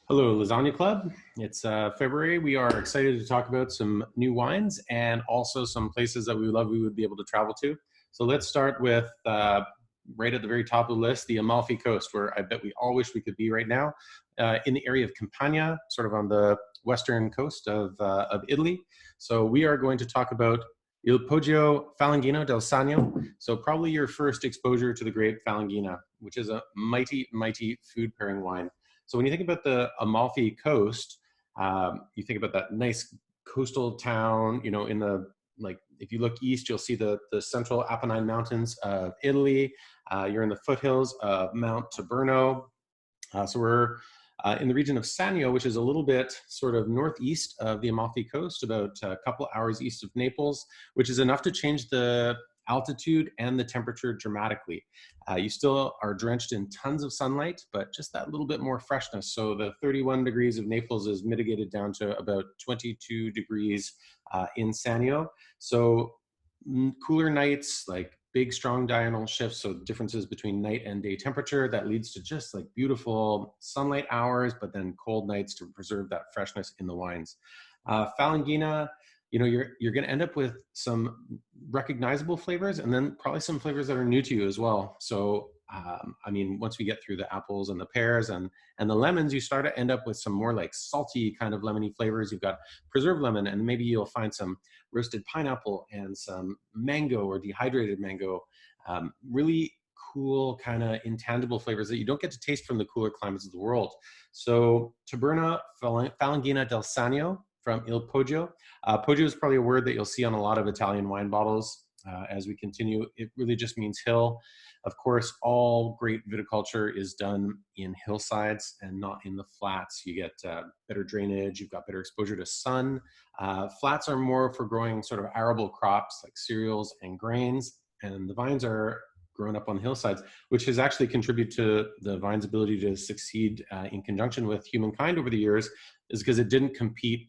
Hello, Lasagna Club. It's February. We are excited to talk about some new wines and also some places that we would be able to travel to. So let's start with right at the very top of the list, the Amalfi Coast, where I bet we all wish we could be right now, in the area of Campania, sort of on the western coast of Italy. So we are going to talk about Il Poggio Falanghino del Sannio. So probably your first exposure to the grape Falanghina, which is a mighty, mighty food pairing wine. So when you think about the Amalfi Coast, you think about that nice coastal town. In the like, if you look east, you'll see the central Apennine Mountains of Italy. You're in the foothills of Mount Taburno. So we're in the region of Sannio, which is a little bit sort of northeast of the Amalfi Coast, about a couple hours east of Naples, which is enough to change the altitude and the temperature dramatically. You still are drenched in tons of sunlight, but just that little bit more freshness. So the 31 degrees of Naples is mitigated down to about 22 degrees in Sannio. So cooler nights, like big strong diurnal shifts, so differences between night and day temperature, that leads to just like beautiful sunlight hours, but then cold nights to preserve that freshness in the wines. Falanghina, you're going to end up with some recognizable flavors, and then probably some flavors that are new to you as well. So I mean, once we get through the apples and the pears and the lemons, you start to end up with some more like salty kind of lemony flavors. You've got preserved lemon, and maybe you'll find some roasted pineapple and some mango or dehydrated mango. Really cool kind of intangible flavors that you don't get to taste from the cooler climates of the world. So Taberna Falanghina del Sannio from Il Poggio. Poggio is probably a word that you'll see on a lot of Italian wine bottles as we continue. It really just means hill. Of course, all great viticulture is done in hillsides and not in the flats. You get better drainage, you've got better exposure to sun. Flats are more for growing sort of arable crops like cereals and grains, and the vines are grown up on hillsides, which has actually contributed to the vine's ability to succeed in conjunction with humankind over the years, is because it didn't compete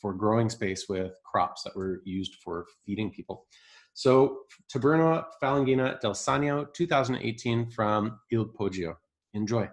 for growing space with crops that were used for feeding people. So Taberna Falanghina del Sannio 2018 from Il Poggio. Enjoy.